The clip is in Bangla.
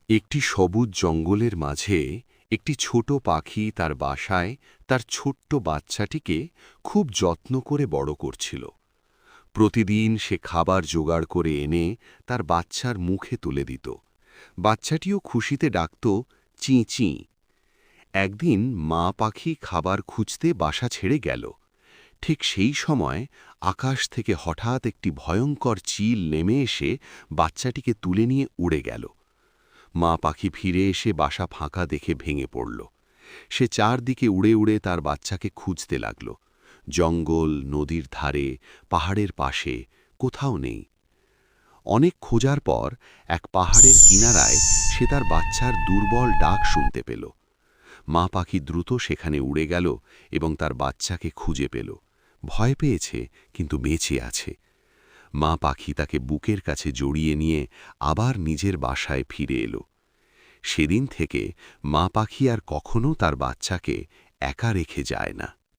একটি সবুজ জঙ্গলের মাঝে একটি ছোট পাখি তার বাসায় তার ছোট্ট বাচ্চাটিকে খুব যত্ন করে বড় করছিল। প্রতিদিন সে খাবার জোগাড় করে এনে তার বাচ্চার মুখে তুলে দিত। বাচ্চাটিও খুশিতে ডাকত চি চি। একদিন মা পাখি খাবার খুঁজতে বাসা ছেড়ে গেল। ঠিক সেই সময় আকাশ থেকে হঠাৎ একটি ভয়ঙ্কর চিল নেমে এসে বাচ্চাটিকে তুলে নিয়ে উড়ে গেল। মা পাখি ফিরে এসে বাসা ফাঁকা দেখে ভেঙে পড়ল। সে চারদিকে উড়ে উড়ে তার বাচ্চাকে খুঁজতে লাগল। জঙ্গল, নদীর ধারে, পাহাড়ের পাশে, কোথাও নেই। অনেক খোঁজার পর এক পাহাড়ের কিনারায় সে তার বাচ্চার দুর্বল ডাক শুনতে পেল। মা পাখি দ্রুত সেখানে উড়ে গেল এবং তার বাচ্চাকে খুঁজে পেল। ভয় পেয়েছে, কিন্তু বেঁচে আছে। মা পাখি তাকে বুকের কাছে জড়িয়ে নিয়ে আবার নিজের বাসায় ফিরে এলো। সেদিন থেকে মা পাখি আর কখনো তার বাচ্চাকে একা রেখে যায় না।